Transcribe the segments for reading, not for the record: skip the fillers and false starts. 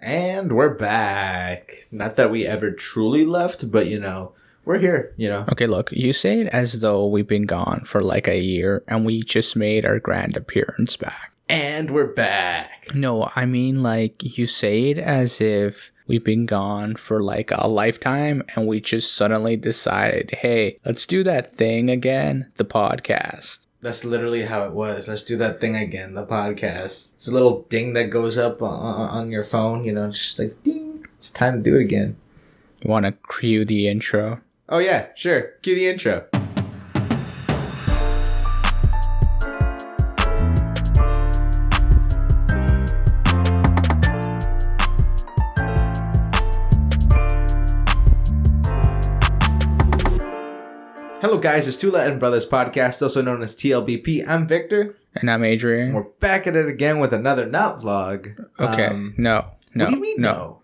And we're back. Not that we ever truly left, but we're here, Okay, look, you say it as though we've been gone for like a year and we just made our grand appearance back. And we're back. No, I mean like you say it as if we've been gone for like a lifetime and we just suddenly decided, hey, let's do that thing again, the podcast. That's literally how it was. Let's do that thing again, the podcast. It's a little ding that goes up on your phone, just like ding. It's time to do it again. You want to cue the intro? Oh yeah, sure. Cue the intro. Hello guys, it's Two Latin Brothers podcast, also known as T.L.B.P. I'm Victor. And I'm Adrian. We're back at it again with another not vlog. Okay, no. What do you mean no?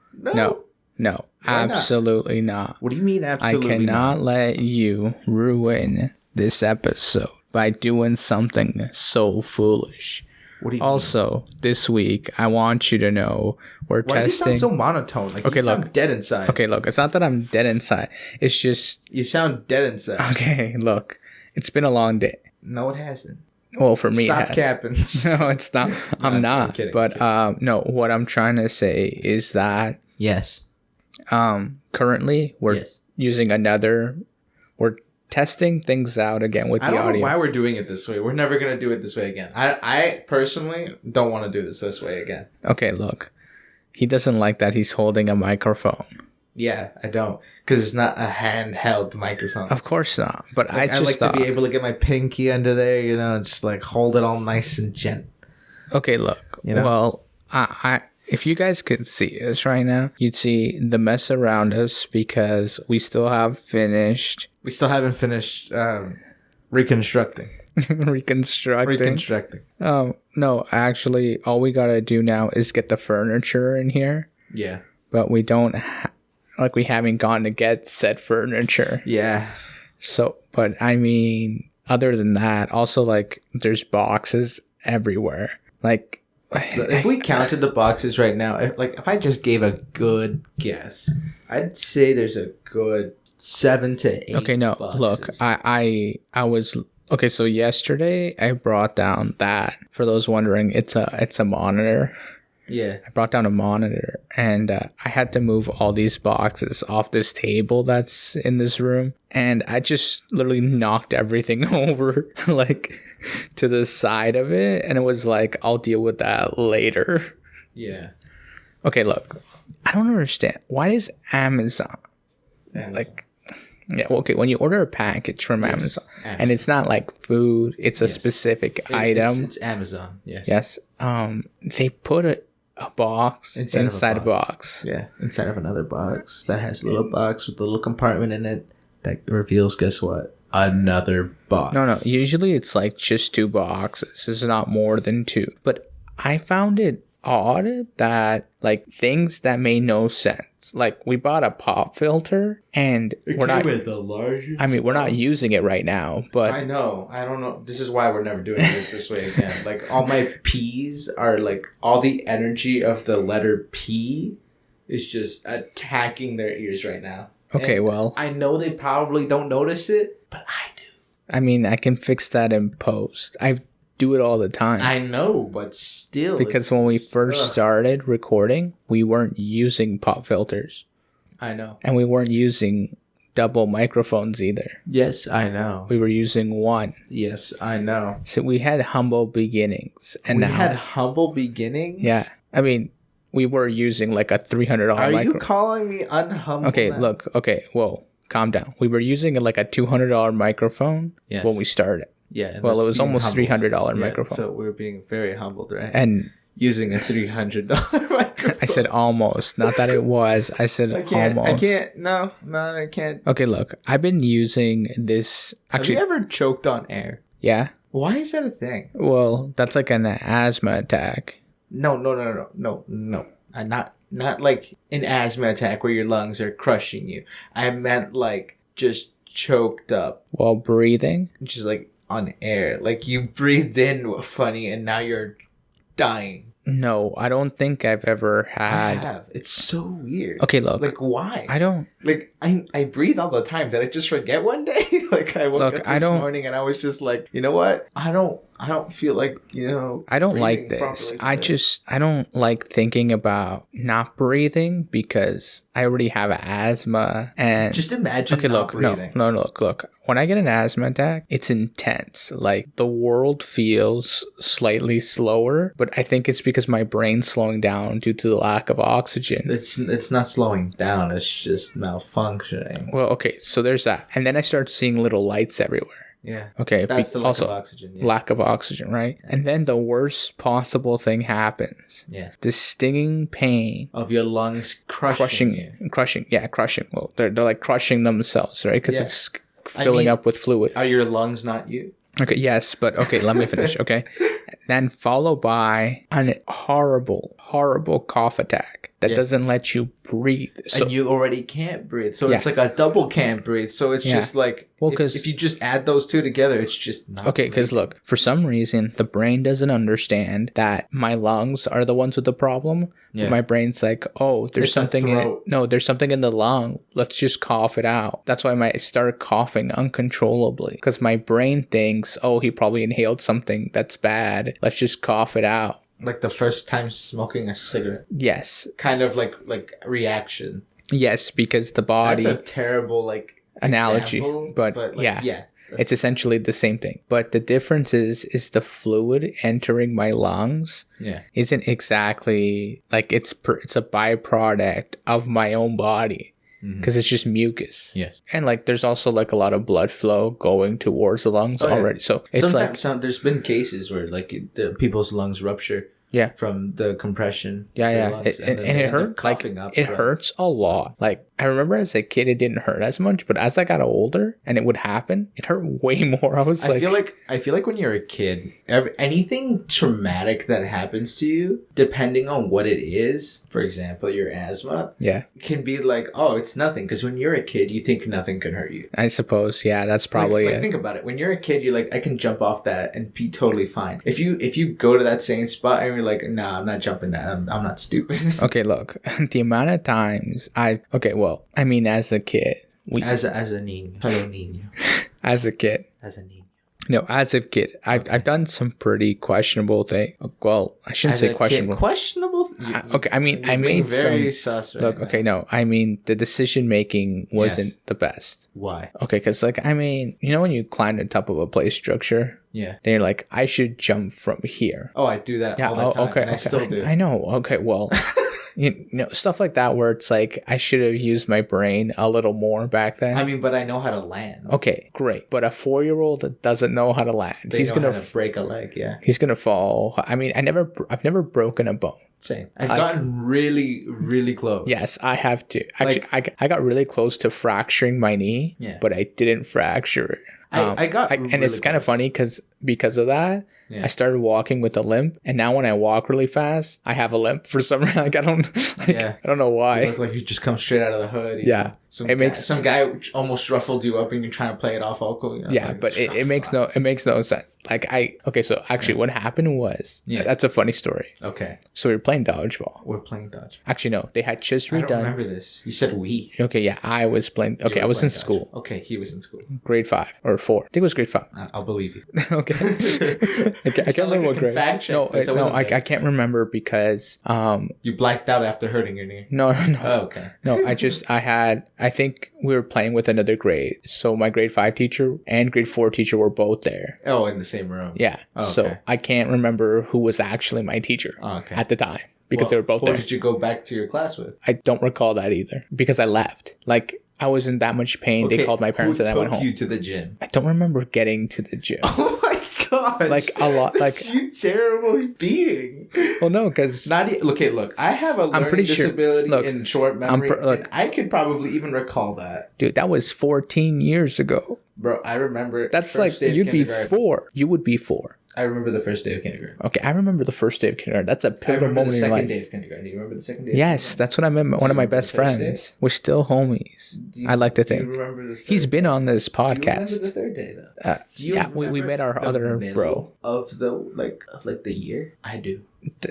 Absolutely not. What do you mean absolutely I cannot let you ruin this episode by doing something so foolish. What do you mean? This week, I want you to know we're testing. Why do you sound so monotone? Like you sound dead inside. Okay, look, it's not that I'm dead inside. It's just... You sound dead inside. Okay, look, it's been a long day. No, it hasn't. Well, for me, Stop capping. No, it's not. I'm not. I'm kidding, but no, what I'm trying to say is that... Yes. Currently, we're using we're testing things out again with the audio. I don't know why we're doing it this way. We're never going to do it this way again. I personally don't want to do this way again. Okay, look. He doesn't like that he's holding a microphone. Yeah, I don't. Because it's not a handheld microphone. Of course not. But I like to be able to get my pinky under there, just like hold it all nice and gent. Okay, look. Well, I if you guys could see us right now, you'd see the mess around us because we still haven't finished reconstructing. Reconstructing. No, actually, all we gotta do now is get the furniture in here. Yeah. But we don't, we haven't gone to get said furniture. Yeah. So, but I mean, other than that, also, there's boxes everywhere. If we counted the boxes right now, if I just gave a good guess, I'd say there's a good 7 to 8 Okay, no, boxes. Look, I was... Okay, so yesterday I brought down that. For those wondering, it's a monitor. Yeah. I brought down a monitor, and I had to move all these boxes off this table that's in this room, and I just literally knocked everything over, to the side of it, and it was I'll deal with that later. Yeah. Okay, look, I don't understand. Why does Amazon. Yeah, okay, when you order a package from Amazon, and it's not food, it's a specific item. It's Amazon, yes. Yes. They put a box inside a box. Yeah, inside of another box that has a little box with a little compartment in it that reveals, guess what? Another box. No, usually it's just 2 boxes. It's not more than 2. But I found it odd that things that made no sense. We bought a pop filter and we're not we're not using it right now, but I know. I don't know. This is why we're never doing this way again. All my P's are all the energy of the letter P is just attacking their ears right now. Okay, and well, I know they probably don't notice it, but I do. I mean, I can fix that in post. I do it all the time. I know, but still. Because when we first started recording, we weren't using pop filters. I know. And we weren't using double microphones either. Yes, I know. We were using one. Yes, I know. So we had humble beginnings. And we had humble beginnings? Yeah. I mean, we were using a $300 microphone. Are you calling me unhumble? Okay, now? Look. Okay, whoa. Calm down. We were using a $200 microphone when we started. Yeah. Well, it was almost $300 microphone. So we were being very humbled, right? And using a $300 microphone. I said almost. Not that it was. I said almost. I can't. No, I can't. Okay, look. I've been using this. Actually, have you ever choked on air? Yeah. Why is that a thing? Well, that's an asthma attack. No. Not like an asthma attack where your lungs are crushing you. I meant just choked up. While breathing? Which is on air. You breathed in funny and now you're dying. No, I don't think I've ever I had. have. It's so weird. Okay, look. Like, why? I don't. Like, I breathe all the time. Did I just forget one day? Like, I woke up this morning and I was just like, you know what? I don't feel like, I don't like breathing this. properly I don't like thinking about not breathing because I already have asthma and just imagine okay, not look, breathing. no, look. When I get an asthma attack, it's intense. Like the world feels slightly slower, but I think it's because my brain's slowing down due to the lack of oxygen. It's not slowing down. It's just malfunctioning. Well, okay, so there's that. And then I start seeing little lights everywhere. Yeah. Okay. That's the lack of oxygen. Yeah. Lack of oxygen, right? And then the worst possible thing happens. Yeah. The stinging pain of your lungs crushing you. Crushing. Well, they're like crushing themselves, right? Because it's filling up with fluid. Are your lungs not you? Okay. Yes, but okay. Let me finish. Okay. Then followed by a horrible cough attack that doesn't let you breathe. So, and you already can't breathe. So it's like a double can't breathe. So it's just like, well, if you just add those two together, it's just not. Okay, because look, for some reason, the brain doesn't understand that my lungs are the ones with the problem. Yeah. My brain's like, oh, there's something there's something in the lung. Let's just cough it out. That's why I start coughing uncontrollably. Because my brain thinks, oh, he probably inhaled something that's bad. Let's just cough it out. Like the first time smoking a cigarette. Yes. Kind of like reaction. Yes, because the body. That's a terrible analogy, example, but yeah. It's essentially the same thing. But the difference is the fluid entering my lungs isn't exactly like it's a byproduct of my own body. Because it's just mucus. Yes. And like there's also like a lot of blood flow going towards the lungs already. So it's there's been cases where like the people's lungs rupture. Yeah. From the compression. Yeah. Lungs, and it hurt. Like it hurts a lot. Like I remember as a kid, it didn't hurt as much, but as I got older and it would happen, it hurt way more. I feel like when you're a kid, anything traumatic that happens to you, depending on what it is, for example, your asthma, can be like, oh, it's nothing. Because when you're a kid, you think nothing can hurt you. I suppose, that's probably it. Think about it. When you're a kid, you're like, I can jump off that and be totally fine. If you go to that same spot and you're like, nah, I'm not jumping that. I'm not stupid. Okay, look, the amount of times as a kid. As a niño. Hello, niño. As a kid. As a niño. No, as a kid, I've done some pretty questionable things. Well, I shouldn't say questionable. Questionable? I made very some. Sus right look, now. Okay, no, the decision making wasn't the best. Why? Okay, because when you climb the top of a play structure. Yeah. Then you're like, I should jump from here. Oh, I do that all the time. Okay, and I still do. I know. Okay, well. Stuff like that where it's like I should have used my brain a little more back then. But I know how to land. Okay, great. But a 4-year-old that doesn't know how to land, he's gonna break a leg. Yeah, he's gonna fall. I've never broken a bone. Same. I've gotten really, really close. Yes, I have too. Actually, I got really close to fracturing my knee. Yeah. But I didn't fracture it. And it's kind of funny because of that. Yeah. I started walking with a limp, and now when I walk really fast, I have a limp for some reason. I don't know why. You look like you just come straight out of the hood. Yeah. Some guy almost ruffled you up, and you're trying to play it off all cool. But it makes no sense. So actually, what happened was that's a funny story. Okay. So we were playing dodgeball. We're playing dodgeball. Actually, no, they had just redone. I don't remember this. You said we. Okay, yeah, I was playing. Okay, I was in school. Okay, he was in school. Grade 5 or 4. I think it was grade 5. I'll believe you. Okay. I can't remember what grade. I can't remember because you blacked out after hurting your knee. No. Oh, okay. No, I think we were playing with another grade. So my grade 5 teacher and grade 4 teacher were both there. Oh, in the same room. Yeah. Oh, okay. So I can't remember who was actually my teacher at the time because they were both there. Who did you go back to your class with? I don't recall that either because I left. I was in that much pain. Okay. They called my parents and I went home. Who took you to the gym? I don't remember getting to the gym. Oh my gosh. A lot. You terrible being. Well, no, because... Look. I have a learning disability in short memory. And I could probably even recall that. Dude, that was 14 years ago. Bro, I remember... That's like, you'd be 4. You would be 4. I remember the first day of kindergarten. Okay, I remember the first day of kindergarten. That's a pivotal moment in your life. The second day of kindergarten. Do you remember the second day? Yes, that's what I meant. One of my best friends. We're still homies. I like to think. Do you remember the third He's been on this Do you podcast. remember the third day though? Yeah, we met our other bro. Of the year. I do.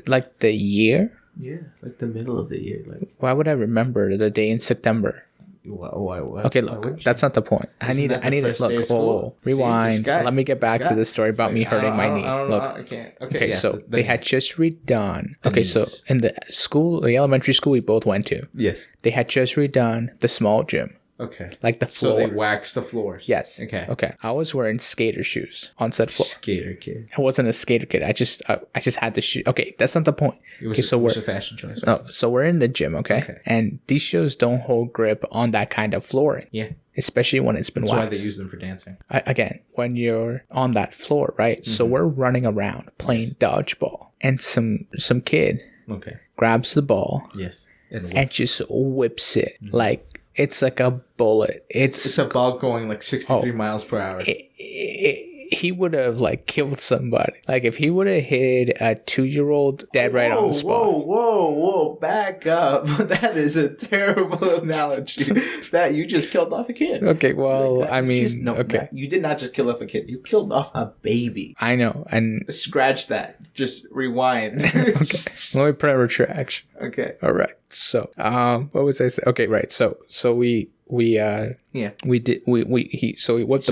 Like the year? Yeah, like the middle of the year. Like, why would I remember the day in September? Why? Okay, look, that's not the point. I need to look. Whoa, rewind. Let me get back to the story about me hurting my knee. Look, I can't. Okay, so they had just redone. Okay, so in the elementary school we both went to. Yes. They had just redone the small gym. Okay. Like the floor. So they waxed the floors. Yes. Okay. I was wearing skater shoes on said floor. Skater kid. I wasn't a skater kid. I just had the shoe. Okay, that's not the point. It was a fashion choice. No, so we're in the gym, okay? And these shoes don't hold grip on that kind of flooring. Yeah. Especially when it's been waxed. That's why they use them for dancing. Again, when you're on that floor, right? Mm-hmm. So we're running around playing dodgeball, and some kid grabs the ball, and just whips it like it's like a bullet. It's a ball going like 63 miles per hour. He would have like killed somebody. Like if he would have hit a 2-year-old dead right on the spot. Whoa! Back up! That is a terrible analogy. That you just killed off a kid. Okay, well, I mean, you did not just kill off a kid. You killed off a baby. I know, and scratch that. Just rewind. Okay, let me put a retraction. Okay. All right. So, what was I saying? Okay, right. So we whipped the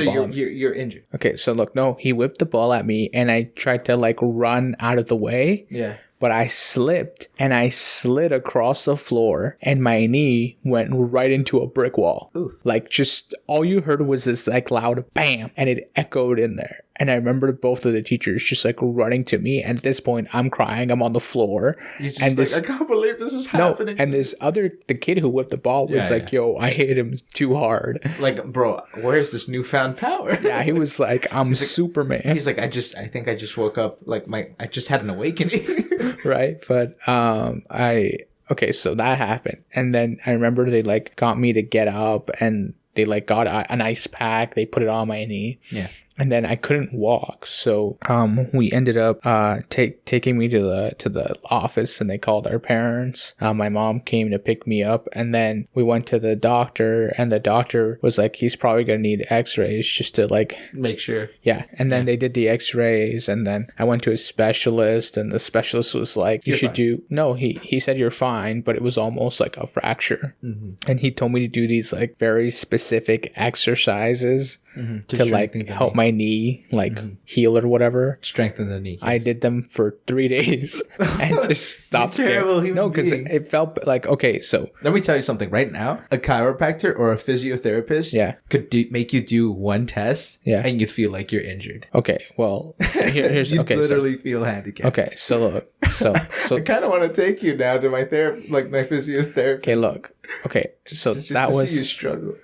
ball. You're injured. Okay, so look, no, he whipped the ball at me, and I tried to like run out of the way. Yeah. But I slipped and I slid across the floor, and my knee went right into a brick wall. Oof. Like just all you heard was this like loud bam, and it echoed in there. And I remember both of the teachers just like running to me. And at this point, I'm crying. I'm on the floor. You're just I can't believe this is happening. No, and the kid who whipped the ball was yo, I hit him too hard. Like, bro, where's this newfound power? Yeah, he was like, I'm Superman. He's like, I think I just woke up. Like I just had an awakening. Right. But, okay, so that happened. And then I remember they like got me to get up, and they like got an ice pack. They put it on my knee. Yeah. And then I couldn't walk, so we ended up taking me to the office, and they called our parents. My mom came to pick me up, and then we went to the doctor, and the doctor was like, he's probably gonna need X-rays just to like make sure. Yeah, and then they did the X-rays, and then I went to a specialist, and the specialist was like, "You should do." No, he said you're fine, but it was almost like a fracture, and he told me to do these like very specific exercises to like help my knee like heal or whatever. Strengthen the knee. Yes. I did them for 3 days and just stopped. Terrible human No, because it felt like, okay, so let me tell you something right now. A chiropractor or a physiotherapist could make you do one test and you'd feel like you're injured. Okay, well, here's you literally feel handicapped. Okay, so I kind of want to take you now to my my physiotherapist. Okay, look. Okay, so just that was see you struggle.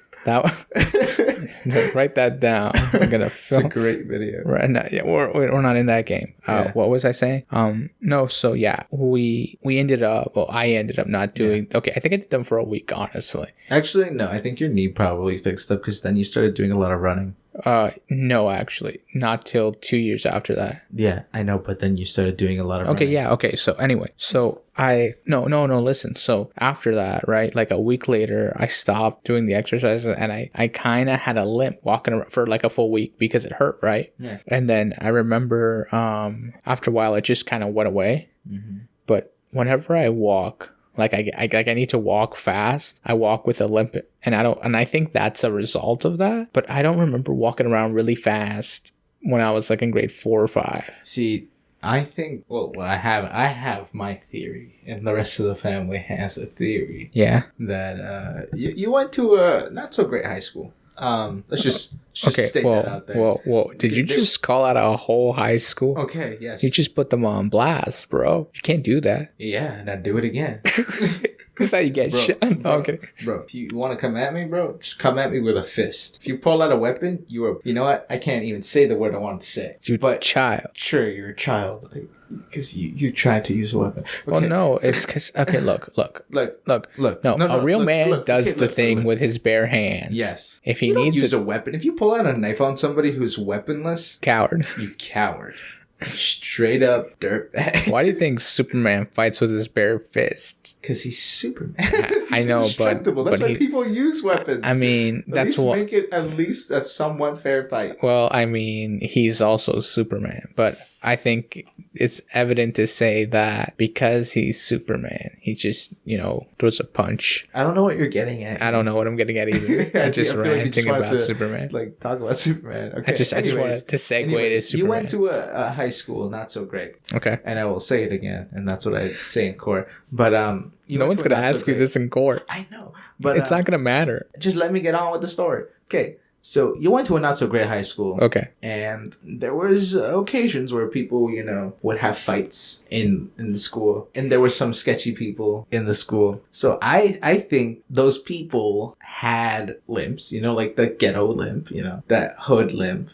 Write that down. I'm gonna film. It's a great video. Right now, we're not in that game. What was I saying? No. So we ended up. Well, I ended up not doing. Okay, I think I did them for a week. Honestly, actually, no. I think your knee probably fixed up because then you started doing a lot of running. No, actually, not till 2 years after that. Yeah, I know, but then you started doing a lot of running. Okay. So anyway, no, listen. So after that, right, like a week later, I stopped doing the exercises, and I kind of had a limp walking around for like a full week because it hurt, right? Yeah. And then I remember, after a while, it just kind of went away. Mm-hmm. But whenever I walk, like I need to walk fast. I walk with a limp, and I think that's a result of that. But I don't remember walking around really fast when I was like in grade 4 or 5. See, I think I have my theory, and the rest of the family has a theory. Yeah. That you went to a not so great high school. Let's just state that out there. Whoa. Did you just call out a whole high school? Okay, yes. You just put them on blast, bro. You can't do that. Yeah, now do it again. That's how you get shot. Okay. Bro, if you want to come at me, bro, just come at me with a fist. If you pull out a weapon, you know what? I can't even say the word I want to say. You're a child. Sure, you're a child. Because you tried to use a weapon. Okay. Well, no, it's because... Okay, look. No, a real man does the thing with his bare hands. Yes. If he needs use a weapon. If you pull out a knife on somebody who's weaponless... Coward. You coward. Straight up dirtbag. Why do you think Superman fights with his bare fist? Because he's Superman. I know, but that's why people use weapons. I mean, that's what make it at least a somewhat fair fight. Well, I mean, he's also Superman, but I think it's evident to say that because he's Superman, he just, throws a punch. I don't know what you're getting at. I don't know what I'm getting at either. I'm just ranting about Superman. Like, talk about Superman. Okay. I just wanted to segue to Superman. You went to a high school, not so great. Okay. And I will say it again, and that's what I say in court. But no one's gonna ask you this in court. I know, but it's not gonna matter. Just let me get on with the story. Okay. So you went to a not so great high school. Okay. And there was occasions where people, would have fights in the school. And there were some sketchy people in the school. So I think those people had limps, like the ghetto limp, that hood limp,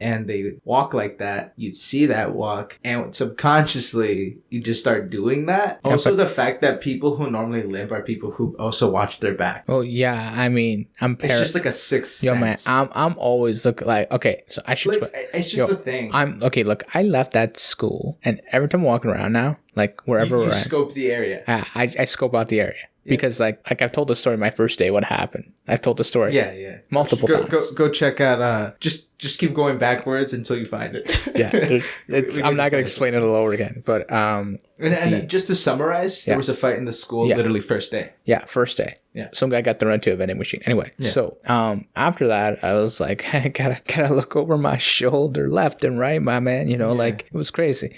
and they walk like that. You'd see that walk, and subconsciously you just start doing that. Yeah, also, the fact that people who normally limp are people who also watch their back. Oh yeah, I mean, it's just like a sixth sense. Yo, man, I'm always looking like, okay, so I should. It's just a thing. Look, I left that school, and every time I'm walking around now, like wherever we're at, scope the area. I scope out the area. Yeah. Because like I've told the story my first day what happened. I've told the story. Yeah. Multiple times. Go check out just keep going backwards until you find it. Yeah. I'm not gonna explain it all over again. But and just to summarize, there was a fight in the school literally first day. Yeah, first day. Yeah. Some guy got thrown into a vending machine. Anyway, so after that I was like, I gotta look over my shoulder left and right, my man. Like it was crazy.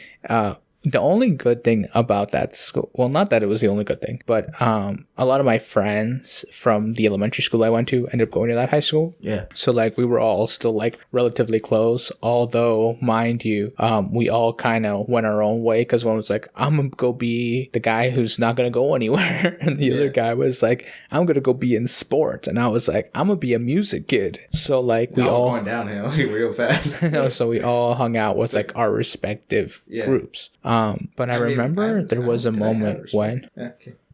The only good thing about that school, well, not that it was the only good thing, but a lot of my friends from the elementary school I went to ended up going to that high school. Yeah. So, like, we were all still, like, relatively close, although, mind you, we all kind of went our own way because one was like, I'm going to go be the guy who's not going to go anywhere. And the other guy was like, I'm going to go be in sports. And I was like, I'm going to be a music kid. So, like, we all... going downhill real fast. So we all hung out with, like, our respective groups. But I remember there was a moment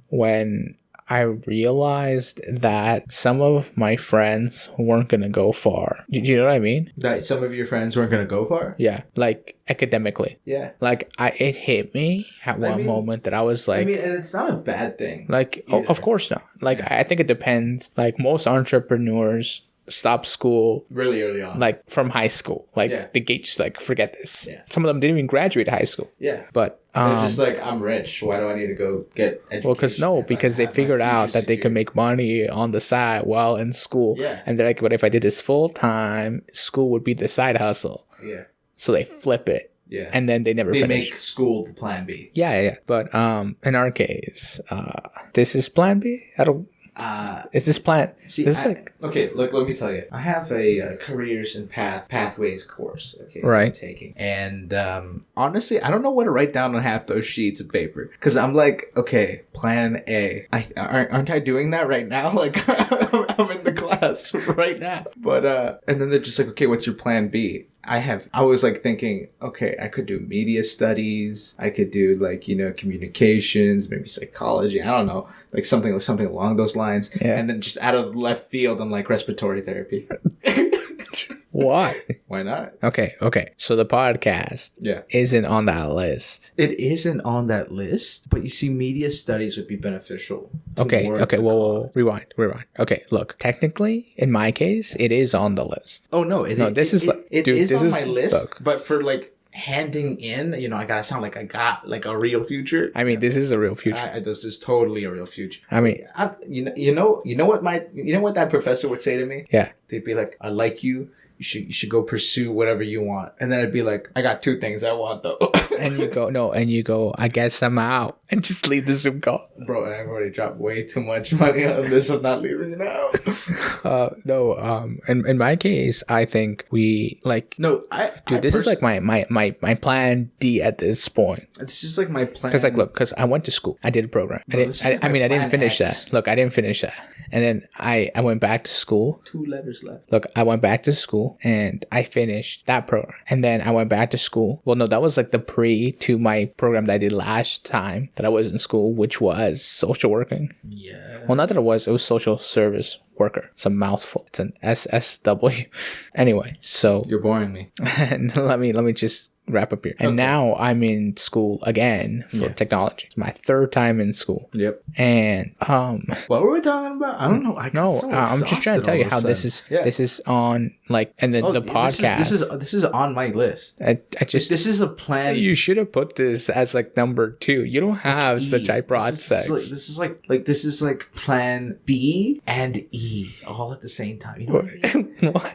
when I realized that some of my friends weren't going to go far. Do you know what I mean? That some of your friends weren't going to go far? Yeah, like academically. Yeah. Like it hit me at one moment that I was like... and it's not a bad thing. Like, of course not. Like, I think it depends. Like, most entrepreneurs... stop school really early on, like from high school, like the gates, like forget this. Some of them didn't even graduate high school. But it's just like, I'm rich, why do I need to go get education? Well, because they figured out that they could make money on the side while in school. And they're like, but if I did this full time, school would be the side hustle. So they flip it. And then they never finish. They make school the plan B. Yeah. But in our case, this is plan B. I don't... is this plan? See, okay, look, let me tell you. I have a careers and pathways course. Okay, right. I'm taking, and honestly, I don't know what to write down on half those sheets of paper because I'm like, okay, plan A. Aren't I doing that right now? Like, I'm in the class right now. But and then they're just like, okay, what's your plan B? I was like thinking, okay, I could do media studies. I could do like, communications, maybe psychology. I don't know, like something along those lines. And then just out of left field, I'm like respiratory therapy. Why? Why not? Okay. So the podcast isn't on that list. It isn't on that list, but you see, media studies would be beneficial. Okay. Well, rewind. Okay, look, technically, in my case, it is on the list. Oh, no. It is on my list, but for like handing in, I gotta sound like I got like a real future. I mean, this is a real future. This is totally a real future. I mean, you know what that professor would say to me? Yeah. They'd be like, I like you. You should go pursue whatever you want. And then it'd be like, I got two things I want though. and you go, I guess I'm out. And just leave the Zoom call. Bro, I've already dropped way too much money on this. I'm not leaving now. In my case, I think we like... No, this is like my plan D at this point. This is like my plan. Because I went to school. I did a program. I didn't finish that. Look, I didn't finish that. And then I went back to school. 2 letters left. Look, I went back to school and I finished that program. And then I went back to school. Well, no, that was like the pre to my program that I did last time that I was in school, which was social working. Yeah. Well, not that it was social service worker. It's a mouthful. It's an SSW. Anyway, so you're boring me. let me just wrap up here. And now I'm in school again for technology. It's my third time in school. Yep. And what were we talking about? I don't know. I'm just trying to tell you how this is on like, and the podcast. This is on my list. I just this is a plan. You should have put this as like number 2. You don't have such high broad sex. This is like plan B and E all at the same time. You know what I mean? What?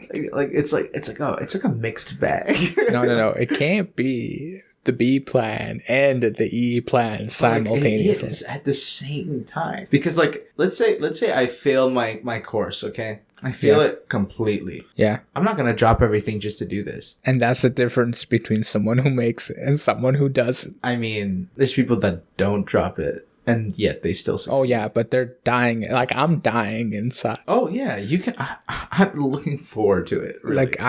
It's like a mixed bag. No. It can't be the B plan and the E plan simultaneously. It is at the same time. Because like let's say I fail my course, okay? I fail it completely. Yeah. I'm not gonna drop everything just to do this. And that's the difference between someone who makes it and someone who doesn't. I mean, there's people that don't drop it. And yet they still succeed. Oh yeah, but they're dying. Like I'm dying inside. Oh yeah, you can. I'm looking forward to it. Really, like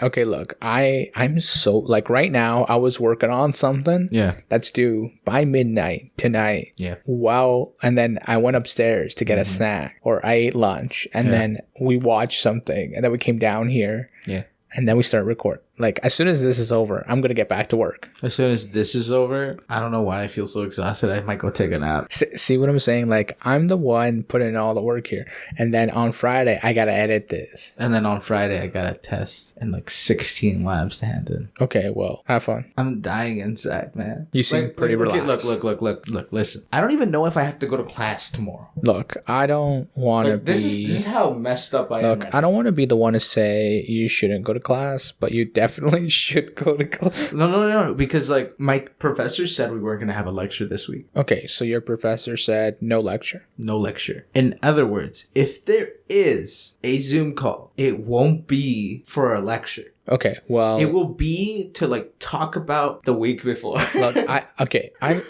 okay. Look, I'm so like right now. I was working on something. Yeah. That's due by midnight tonight. Yeah. Wow. And then I went upstairs to get a snack, or I ate lunch, and then we watched something, and then we came down here. Yeah. And then we start recording. Like, as soon as this is over, I'm going to get back to work. As soon as this is over, I don't know why I feel so exhausted. I might go take a nap. See what I'm saying? Like, I'm the one putting in all the work here. And then on Friday, I got to edit this. And then on Friday, I got a test and like 16 labs to hand in. Okay, well, have fun. I'm dying inside, man. You seem pretty relaxed. Look, listen. I don't even know if I have to go to class tomorrow. Look, I don't want to be... This is how messed up I am. Look, I don't want to be the one to say you shouldn't go to class, but you definitely should go to class. No, because like my professor said we weren't going to have a lecture this week. Okay, so your professor said no lecture. No lecture. In other words, if there is a Zoom call, it won't be for a lecture. Okay, well... It will be to, like, talk about the week before. Look, I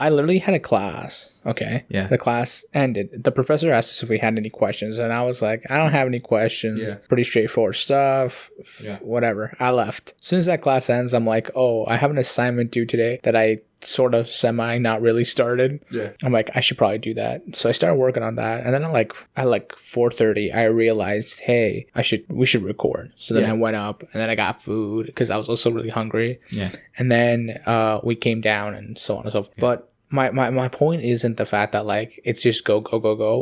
literally had a class, okay? Yeah. The class ended. The professor asked us if we had any questions, and I was like, I don't have any questions. Yeah. Pretty straightforward stuff. Whatever. I left. As soon as that class ends, I'm like, oh, I have an assignment due today that I sort of not really started. Yeah. I'm like, I should probably do that. So I started working on that. And then at 4:30, I realized, hey, we should record. So then I went up and then I got food because I was also really hungry. Yeah. And then we came down and so on and so forth. Yeah. But my point isn't the fact that like it's just go.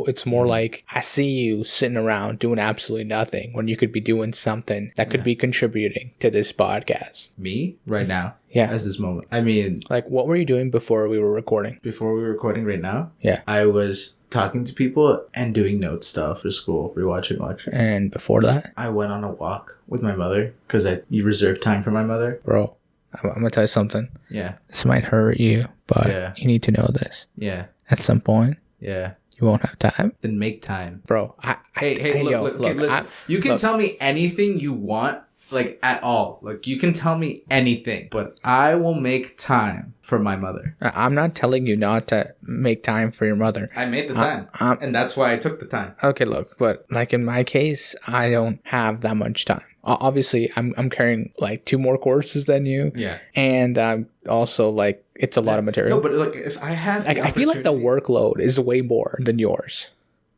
It's more like I see you sitting around doing absolutely nothing when you could be doing something that could be contributing to this podcast. Me? Right now? Yeah. As this moment. I mean... Like, what were you doing before we were recording? Before we were recording right now? Yeah. I was talking to people and doing note stuff for school, rewatching lecture. And before that? I went on a walk with my mother because you reserved time for my mother. Bro, I'm going to tell you something. Yeah. This might hurt you, but you need to know this. Yeah. At some point. Yeah. You won't have time. Then make time. Bro, look, listen. You can tell me anything you want. Like, at all. Like, you can tell me anything, but I will make time for my mother. I'm not telling you not to make time for your mother. I made the time, and that's why I took the time. Okay, look, but, like, in my case, I don't have that much time. Obviously, I'm carrying, like, 2 more courses than you. Yeah. And I'm also, like, it's a lot of material. No, but, like, if I have like, I feel like the workload is way more than yours.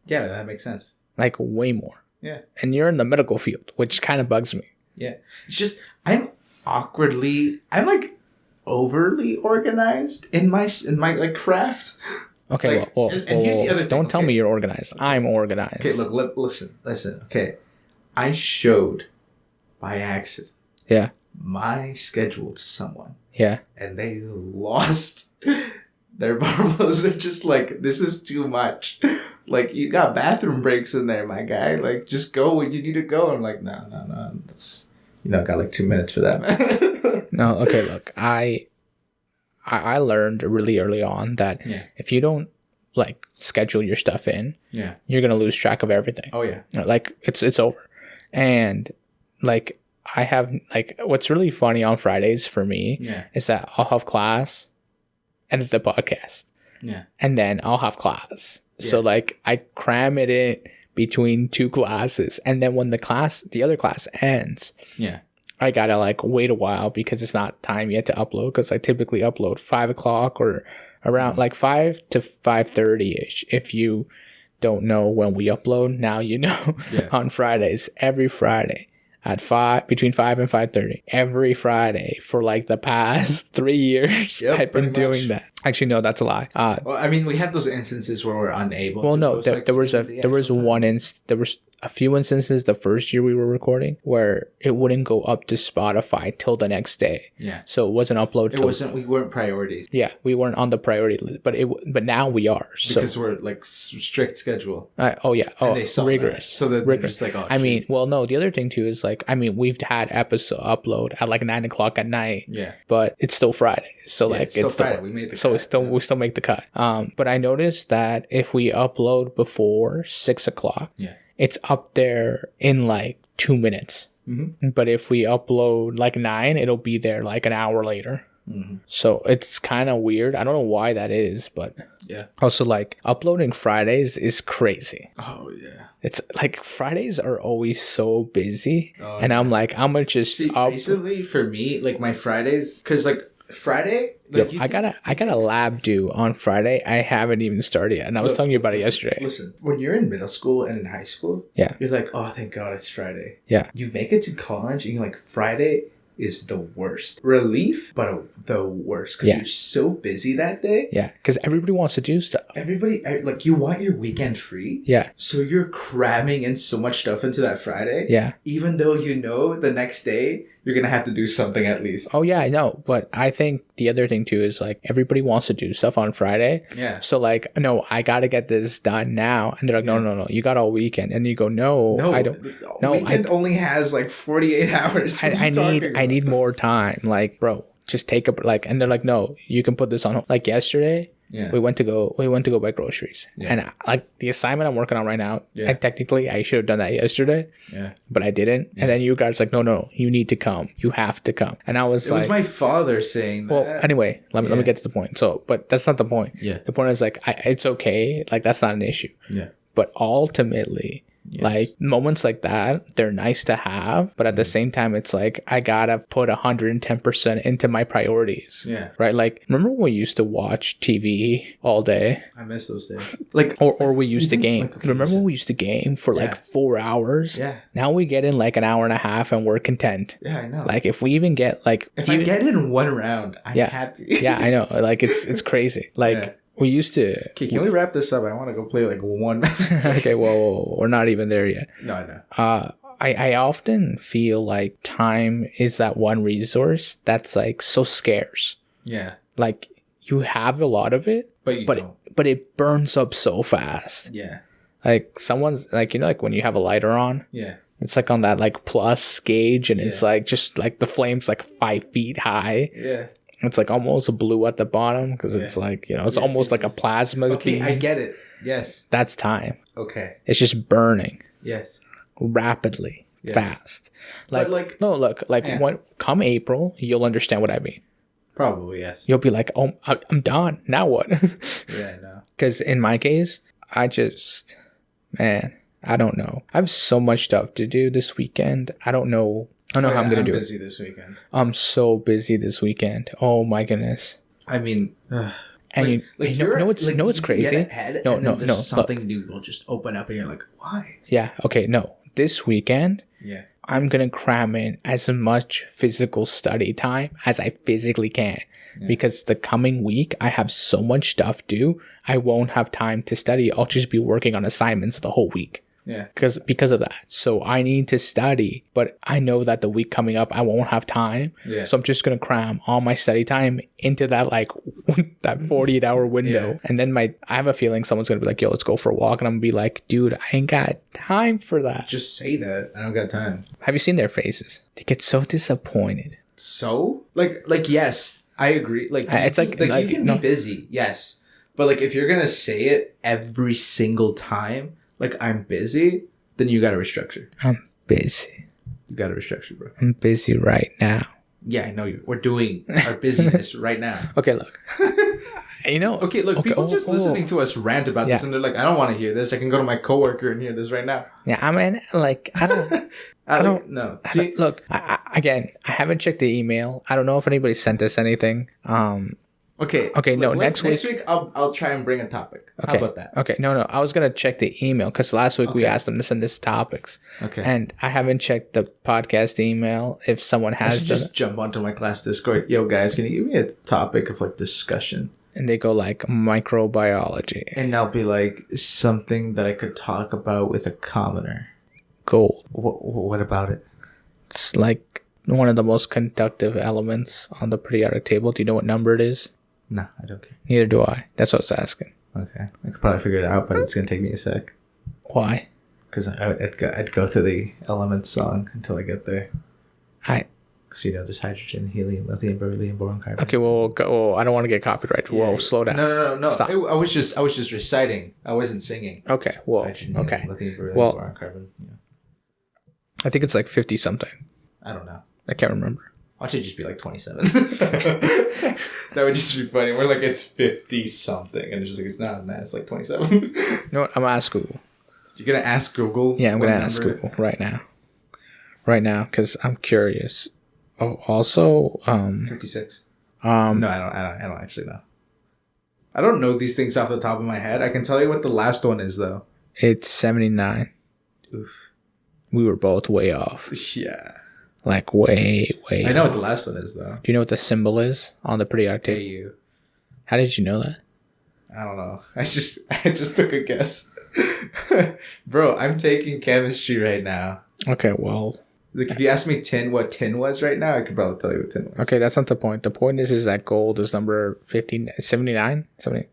Yeah, that makes sense. Like, way more. Yeah. And you're in the medical field, which kind of bugs me. Yeah. It's just, I'm like overly organized in my like craft. Okay, like, and here's the other thing. Don't tell me you're organized. I'm organized. Okay, look, listen. Okay. I showed by accident my schedule to someone. Yeah. And they lost their marbles. They're just like, this is too much. Like, you got bathroom breaks in there, my guy. Like, just go when you need to go. I'm like, no. That's, got like 2 minutes for that, man. No, okay, look. I learned really early on that if you don't, like, schedule your stuff in, you're going to lose track of everything. Oh, yeah. Like, it's over. And, like, I have, like, what's really funny on Fridays for me is that I'll have class and it's the podcast. Yeah. And then I'll have class. So, like, I cram it in between 2 classes. And then when the other class ends, I gotta, like, wait a while because it's not time yet to upload. Because I typically upload 5 o'clock or around, like, 5 to 5:30-ish. If you don't know when we upload, now you know. On Fridays, every Friday, at 5, between 5 and 5:30 every Friday for like the past 3 years. Yep, I've been doing that. Actually, no, that's a lie. Well, I mean, we have those instances where we're unable. Well, to no, post, there was a few instances the first year we were recording where it wouldn't go up to Spotify till the next day. Yeah. So it wasn't uploaded. We weren't priorities. Yeah, we weren't on the priority list, but now we are. Because we're like strict schedule. Rigorous. So that rigorous. Just like, oh, I mean, well, no, the other thing too is like, I mean, we've had episode upload at like 9 o'clock at night. Yeah. But it's still Friday. So like it's still Friday. We made the so cut. we still make the cut. But I noticed that if we upload before 6 o'clock, it's up there in like 2 minutes. Mm-hmm. But if we upload like 9, it'll be there like an hour later. Mm-hmm. So it's kind of weird. I don't know why that is, but yeah. Also, like uploading Fridays is crazy. Oh yeah. It's like Fridays are always so busy, and I'm like, I'm gonna just basically for me, like my Fridays, because like Friday, like I got a lab due on Friday. I haven't even started yet, and I was telling you about it yesterday. Listen, when you're in middle school and in high school, you're like, oh, thank God it's Friday. Yeah, you make it to college, and you're like, Friday is the worst. Relief, but the worst because you're so busy that day. Yeah, because everybody wants to do stuff. Everybody, like, you want your weekend free. Yeah. So you're cramming in so much stuff into that Friday. Yeah. Even though you know the next day you're going to have to do something at least. Oh, yeah, I know. But I think the other thing, too, is, like, everybody wants to do stuff on Friday. Yeah. So, like, no, I got to get this done now. And they're like, no, you got all weekend. And you go, no, I don't. No, weekend only has, like, 48 hours. I need more time. Like, bro, just take a, like, and they're like, no, you can put this on. Like, yesterday, we went to go buy groceries. Yeah. And like the assignment I'm working on right now, I should have done that yesterday. Yeah. But I didn't. Yeah. And then you guys like, no, you need to come. You have to come. And I was it was my father saying that. Well, anyway, let me get to the point. So, but that's not the point. Yeah. The point is like, it's okay. Like that's not an issue. Yeah. But ultimately, like moments like that, they're nice to have, but at the same time, it's like I gotta put 110% into my priorities. Yeah. Right. Like, remember when we used to watch TV all day? I miss those days. Like, or we used to game. Like, remember when we used to game for like 4 hours? Yeah. Now we get in like an hour and a half, and we're content. Yeah, I know. Like, if we even get like, I get in one round, I'm happy. Yeah, I know. Like, it's crazy. Like. Yeah. We used to... Okay, can we wrap this up? I want to go play like one. Okay, well, we're not even there yet. No, I know. I often feel like time is that one resource that's like so scarce. Yeah. Like you have a lot of it, but it burns up so fast. Yeah. Like someone's like, you know, like when you have a lighter on. Yeah. It's like on that like plus gauge, and it's like just like the flame's like 5 feet high. Yeah. It's like almost blue at the bottom because it's like, you know, it's almost like a plasma beam. I get it. Yes. That's time. Okay. It's just burning. Yes. Rapidly. Yes. Fast. Like no, look, like when come April, you'll understand what I mean. Probably, yes. You'll be like, oh, I'm done. Now what? Yeah, I know. Because in my case, I don't know. I have so much stuff to do this weekend. I don't know how I'm going to do it. I'm busy this weekend. I'm so busy this weekend. Oh my goodness. I mean, and you know what's crazy? No. Something new will just open up and you're like, why? Yeah. Okay. No. This weekend, I'm going to cram in as much physical study time as I physically can. Yeah. Because the coming week, I have so much stuff due. I won't have time to study. I'll just be working on assignments the whole week. Yeah. Because of that. So I need to study, but I know that the week coming up, I won't have time. Yeah. So I'm just going to cram all my study time into that, like, that 48-hour window. Yeah. And then I have a feeling someone's going to be like, yo, let's go for a walk. And I'm going to be like, dude, I ain't got time for that. Just say that. I don't got time. Have you seen their faces? They get so disappointed. So? Like yes, I agree. Like, it's like you can be busy. Yes. But, like, if you're going to say it every single time, like, I'm busy, then you gotta restructure. I'm busy. You gotta restructure, bro. I'm busy right now. Yeah, I know you. We're doing our busyness right now. Okay, look. Okay, look, people just listening to us rant about this, and they're like, I don't want to hear this. I can go to my coworker and hear this right now. Yeah, I mean, like, I don't... No. See? Look, I haven't checked the email. I don't know if anybody sent us anything. Okay. Okay. No. Next week. Next week, I'll try and bring a topic. Okay. How about that? Okay. No. I was gonna check the email because last week we asked them to send us topics. Okay. And I haven't checked the podcast email. If someone has just jump onto my class Discord. Yo, guys, can you give me a topic of like discussion? And they go like microbiology. And I'll be like something that I could talk about with a commoner. Gold. What about it? It's like one of the most conductive elements on the periodic table. Do you know what number it is? No, I don't care. Neither do I. That's what I was asking. Okay. I could probably figure it out, but it's going to take me a sec. Why? Because I'd go through the elements song until I get there. Because, there's hydrogen, helium, lithium, beryllium, boron, carbon. Okay, well, I don't want to get copyrighted. Whoa, slow down. No. Stop. I was just reciting. I wasn't singing. Okay, well, Hydrogen, okay. Helium, lithium, beryllium, boron, carbon. Yeah. I think it's like 50 something. I don't know. I can't remember. Watch it just be like 27. That would just be funny. We're like, it's 50 something. And it's just like, it's not, man. It's like 27. You know what? I'm going to ask Google. You're going to ask Google? Yeah, I'm going to ask Google right now. Right now, because I'm curious. Oh, also... 56. No, I don't actually know. I don't know these things off the top of my head. I can tell you what the last one is, though. It's 79. Oof. We were both way off. Yeah. Like way I know off. what the last one is, though. Do you know what the symbol is on the periodic table? AU. How did you know that? I don't know. I just took a guess. Bro, I'm taking chemistry right now. Okay, well... Like, if you ask me what tin was right now, I could probably tell you what tin was. Okay, that's not the point. The point is that gold is number 79? 70?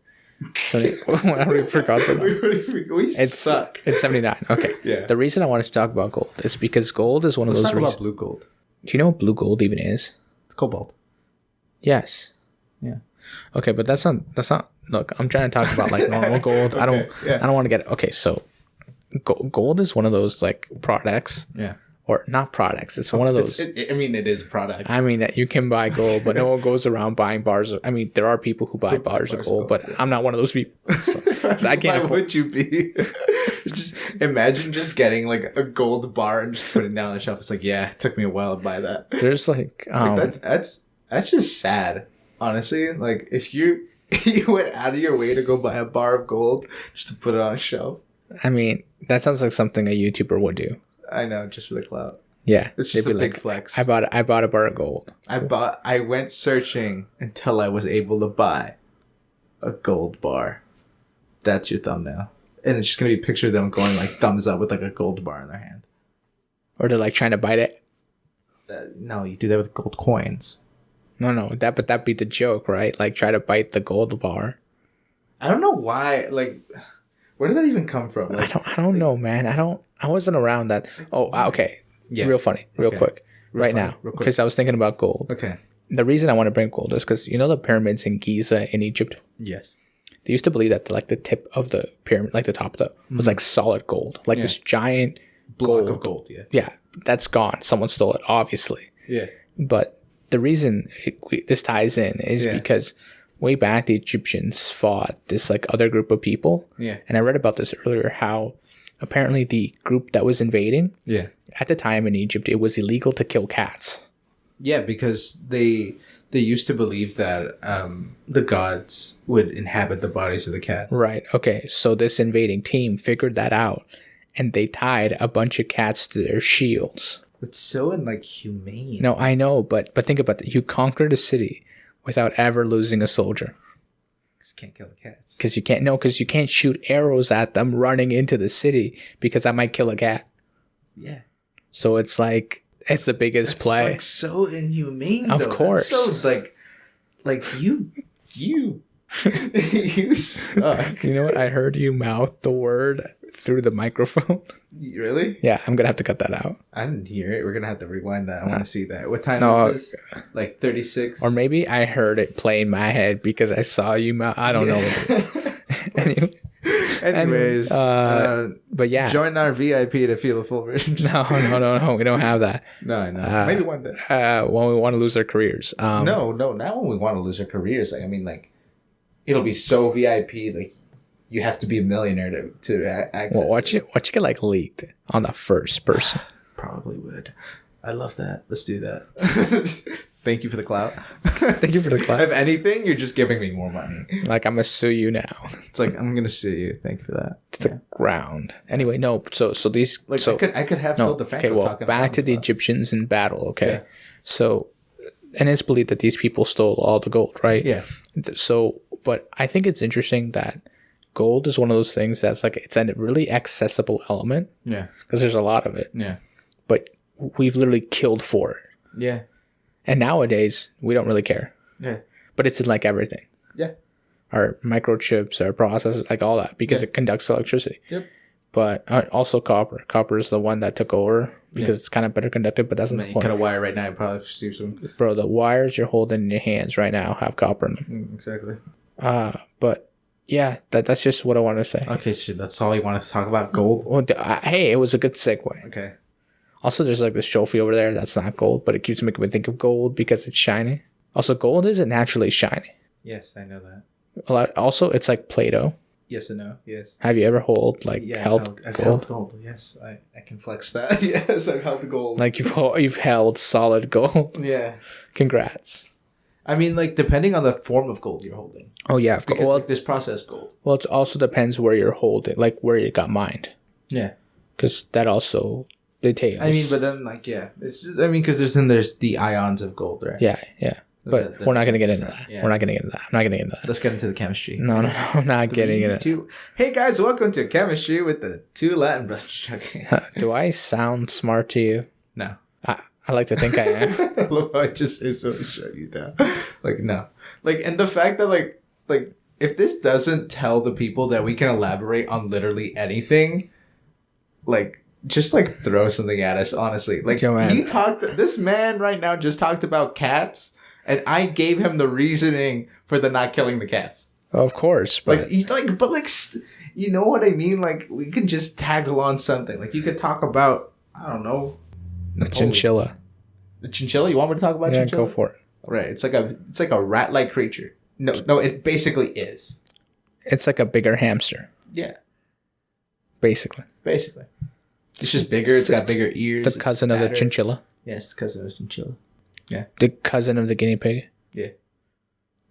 I already forgot the number. We suck. It's 79. Okay. Yeah. The reason I wanted to talk about gold is because gold is one of those reasons. Let's talk about blue gold. Do you know what blue gold even is? It's cobalt. Yes. Yeah. Okay, but that's not. Look, I'm trying to talk about like normal gold. Okay, I don't want to get. Okay, so gold is one of those like products. Yeah. Or not products. It's one of those. It is a product. I mean that you can buy gold, but no one goes around buying bars. There are people who buy bars of gold, but I'm not one of those people. So I can't. Why would you be? Just imagine just getting like a gold bar and just putting it down on the shelf. It's like, yeah, it took me a while to buy that. There's like that's just sad, honestly. Like if you went out of your way to go buy a bar of gold just to put it on a shelf. I mean, that sounds like something a YouTuber would do. I know, just for the clout. Yeah, it's just a big flex. I bought a bar of gold. I went searching until I was able to buy a gold bar. That's your thumbnail, and it's just gonna be a picture of them going like thumbs up with like a gold bar in their hand. Or they're like trying to bite it. No, you do that with gold coins. No, that'd be the joke, right? Like try to bite the gold bar. I don't know why. Like, where did that even come from? Like, I don't know, man. I wasn't around that. Oh, okay. Yeah. Real funny. Real quick. Right now. Because I was thinking about gold. Okay. The reason I want to bring gold is because the pyramids in Giza in Egypt? Yes. They used to believe that the tip of the pyramid, like the top of was like solid gold. Like this giant block of gold. Yeah. Yeah. That's gone. Someone stole it, obviously. Yeah. But the reason this ties in is because way back the Egyptians fought this like other group of people. Yeah. And I read about this earlier, how apparently the group that was invading, at the time in Egypt, it was illegal to kill cats. Yeah, because they used to believe that the gods would inhabit the bodies of the cats. Right. Okay. So this invading team figured that out, and they tied a bunch of cats to their shields. It's so humane. No, I know, but think about it. You conquered a city without ever losing a soldier. Because you can't kill the cats. Because you can't shoot arrows at them running into the city because I might kill a cat. Yeah. So it's like, it's the biggest play. It's like so inhumane, of course. That's so you you suck. You know what? I heard you mouth the word through the microphone. Really? Yeah, I'm gonna have to cut that out. I didn't hear it. We're gonna have to rewind that. I want to see that. What time is this? Like 36? Or maybe I heard it play in my head because I saw you mouth. I don't know what it is. Anyways, but yeah. Join our VIP to feel the full version. No. We don't have that. No, I know. Maybe one day. When we want to lose our careers. No, not when we want to lose our careers. It'll be so VIP. Like, you have to be a millionaire to access. Well, watch it get like leaked on the first person. Probably would. I love that. Let's do that. Thank you for the clout. Thank you for the clout. If anything, you're just giving me more money. Like, I'm gonna sue you now. It's like, I'm gonna sue you. Thank you for that. To the ground. Anyway, no. So these. Like, so I could have Phil DeFranco okay, well, talking back to the Egyptians in battle. Okay, so, and it's believed that these people stole all the gold, right? Yeah. So, but I think it's interesting that gold is one of those things that's like it's a really accessible element. Yeah. Because there's a lot of it. Yeah. But we've literally killed for it. Yeah. And nowadays, we don't really care. Yeah. But it's in like everything. Yeah. Our microchips, our processors, like all that, because it conducts electricity. Yep. But also copper. Copper is the one that took over because it's kind of better conductive, but that's not the point. You cut a wire right now, you probably see some. Bro, the wires you're holding in your hands right now have copper in them. Exactly. But yeah, that's just what I wanted to say. Okay, so that's all you wanted to talk about, gold? Well, hey, it was a good segue. Okay. Also, there's like this trophy over there that's not gold, but it keeps making me think of gold because it's shiny. Also, gold isn't naturally shiny. Yes, I know that. Also, it's like Play-Doh. Yes and no. Yes. Have you ever held gold? Held gold. Yes, I can flex that. Yes, I've held gold. Like you've held solid gold. Yeah. Congrats. I mean, like, depending on the form of gold you're holding. Oh yeah, of course. Well, this processed gold. Well, it also depends where you're holding, like where it got mined. Yeah. Because that also details. I mean, but then it's just, there's the ions of gold, right? Yeah. But we're not going to get into that. Yeah. We're not going to get into that. I'm not going to get into that. Let's get into the chemistry. No, I'm not getting into it. Hey guys, welcome to chemistry with the two Latin brothers. Do I sound smart to you? No. I like to think I am. I love how I just say so to shut you down. Like, no. Like, and the fact that like if this doesn't tell the people that we can elaborate on literally anything, like, just like throw something at us, honestly. Like, this man right now just talked about cats, and I gave him the reasoning for the not killing the cats. Of course, but like he's like, but like, you know what I mean? Like, we could just tag along something. Like, you could talk about, I don't know, chinchilla. The chinchilla? You want me to talk about chinchilla? Yeah, go for it. Right. It's like a rat-like creature. No, it basically is. It's like a bigger hamster. Yeah. Basically. It's just bigger. It's got bigger ears. The cousin of the chinchilla. Yes, cousin of the chinchilla. Yeah. The cousin of the guinea pig. Yeah.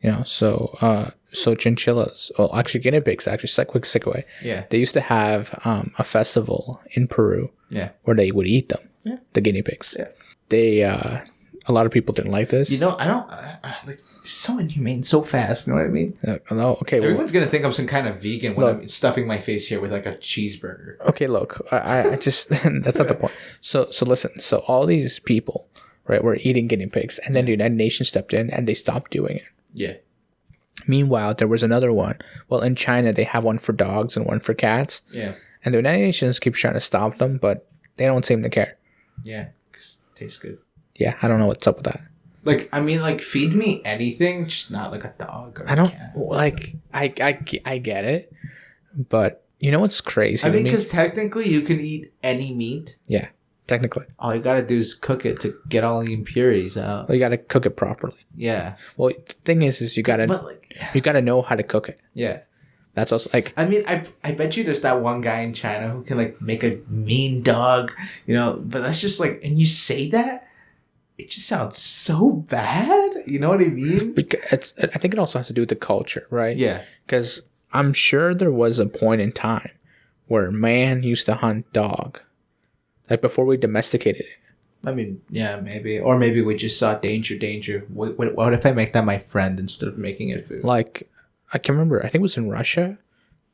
You know, so chinchillas, well, actually guinea pigs, actually, it's a quick segue. Yeah. They used to have a festival in Peru. Yeah. Where they would eat them. Yeah. The guinea pigs. Yeah. They, a lot of people didn't like this. You know, I don't, like, so inhumane, so fast, you know what I mean? Okay. Everyone's going to think I'm some kind of vegan when I'm stuffing my face here with like a cheeseburger. Okay, look, I just, that's not the point. So listen, so all these people, right, were eating guinea pigs, and then the United Nations stepped in and they stopped doing it. Yeah. Meanwhile, there was another one. Well, in China, they have one for dogs and one for cats. Yeah. And the United Nations keeps trying to stop them, but they don't seem to care. Yeah, because it tastes good. Yeah, I don't know what's up with that. Like, I mean, like, feed me anything, just not like a dog or a cat. Like, I get it, but you know what's crazy? I mean, because technically you can eat any meat. Yeah, technically. All you gotta do is cook it to get all the impurities out. Well, you gotta cook it properly. Yeah. Well, the thing is you gotta know how to cook it. Yeah. That's also like. I mean, I bet you there's that one guy in China who can like make a mean dog, you know. But that's just like, and you say that, it just sounds so bad. You know what I mean? Because I think it also has to do with the culture, right? Yeah. Because I'm sure there was a point in time where man used to hunt dog, like before we domesticated it. I mean, yeah, maybe, or maybe we just saw danger. What if I make that my friend instead of making it food? Like. I can remember, I think it was in Russia,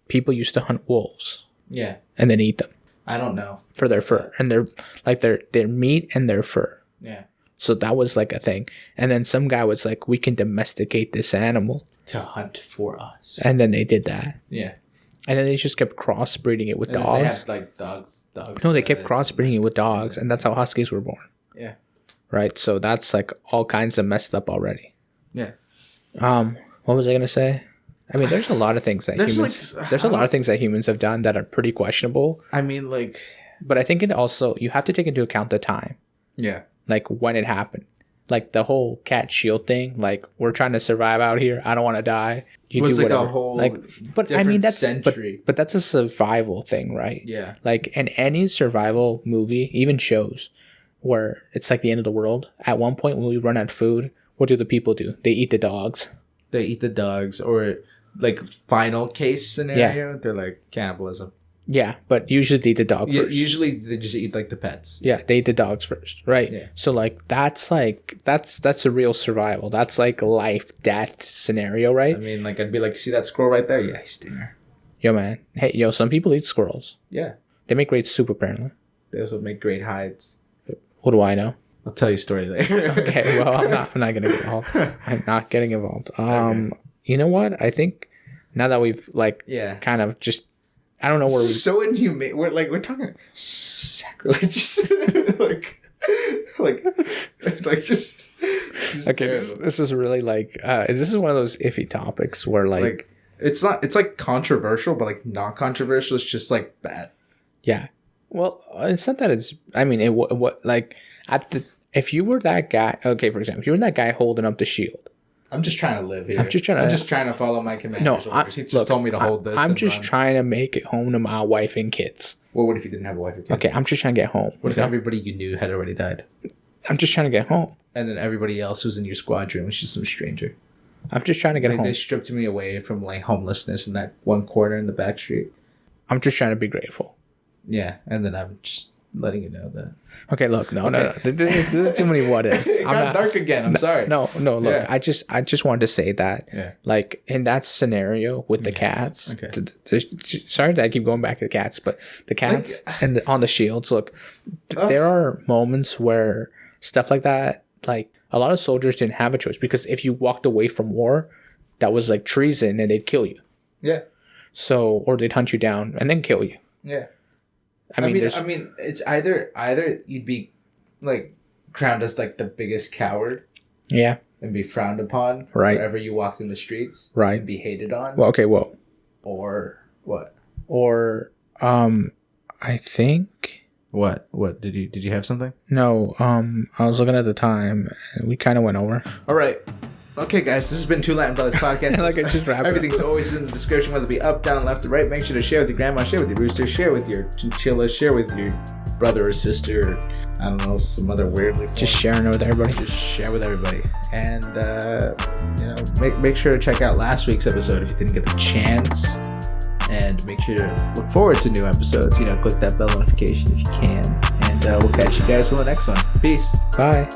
people used to hunt wolves. Yeah. And then eat them. I don't know. For their fur. And their meat and their fur. Yeah. So that was like a thing. And then some guy was like, we can domesticate this animal. To hunt for us. And then they did that. Yeah. And then they just kept crossbreeding it with dogs. They had like dogs. No, they kept crossbreeding it with dogs. And that's how huskies were born. Yeah. Right? So that's like all kinds of messed up already. Yeah. What was I going to say? I mean, there's a lot of things that humans have done that are pretty questionable. I mean, like, but I think it also, you have to take into account the time. Yeah. Like when it happened. Like the whole cat shield thing. Like, we're trying to survive out here. I don't want to die. You do like whatever. A whole but I mean, that's century. But that's a survival thing, right? Yeah. Like in any survival movie, even shows, where it's like the end of the world. At one point when we run out of food, what do the people do? They eat the dogs. They eat the dogs, or like final case scenario, they're like cannibalism. Yeah, but usually they eat the dog first. Usually they just eat like the pets. Yeah, they eat the dogs first, right? Yeah. So like that's a real survival. That's like life death scenario, right? I mean, like I'd be like, see that squirrel right there? Yeah, he's dinner. Yo, man. Hey, yo, some people eat squirrels. Yeah. They make great soup, apparently. They also make great hides. What do I know? I'll tell you a story later. Okay, well, I'm not gonna get involved. I'm not getting involved. Okay. You know what? I think now that we've like kind of just, I don't know where we so inhumane. We're talking sacrilegious. like just okay. This is really like this is one of those iffy topics where like it's like controversial, but like not controversial. It's just like bad. Yeah. Well, it's not that it's. I mean, what like if you were that guy. Okay, for example, if you were that guy holding up the shield. I'm just trying to live here. I'm just trying to follow my commander's orders. He just told me to hold this. I'm just trying to make it home to my wife and kids. Well, what if you didn't have a wife or kids? Okay, I'm just trying to get home. What if everybody you knew had already died? I'm just trying to get home. And then everybody else who's in your squadron was just some stranger. I'm just trying to get home. They stripped me away from like homelessness in that one corner in the back street. I'm just trying to be grateful. Yeah, and then I'm just letting you know that. Okay, look, no. This is too many what ifs. It got dark again. I'm sorry. No. Look, yeah. I just wanted to say that, like in that scenario with the cats. Okay. Sorry that I keep going back to the cats, but the cats and on the shields. Look, there are moments where stuff like that, like a lot of soldiers didn't have a choice because if you walked away from war, that was like treason and they'd kill you. Yeah. So, or they'd hunt you down and then kill you. Yeah. I mean, it's either you'd be like crowned as like the biggest coward, and be frowned upon wherever you walked in the streets, and be hated on. Well, okay, whoa. Or what? Or I think. What did you have something? No, I was looking at the time, and we kind of went over. All right. Okay, guys, this has been Two Latin Brothers Podcast. Like I just wrapped Everything's always in the description, whether it be up, down, left, or right. Make sure to share with your grandma, share with your rooster, share with your chinchilla, share with your brother or sister. I don't know, some other weirdly. Just sharing it with everybody. Just share with everybody, and make sure to check out last week's episode if you didn't get the chance, and make sure to look forward to new episodes. Click that bell notification if you can, and we'll catch you guys on the next one. Peace. Bye.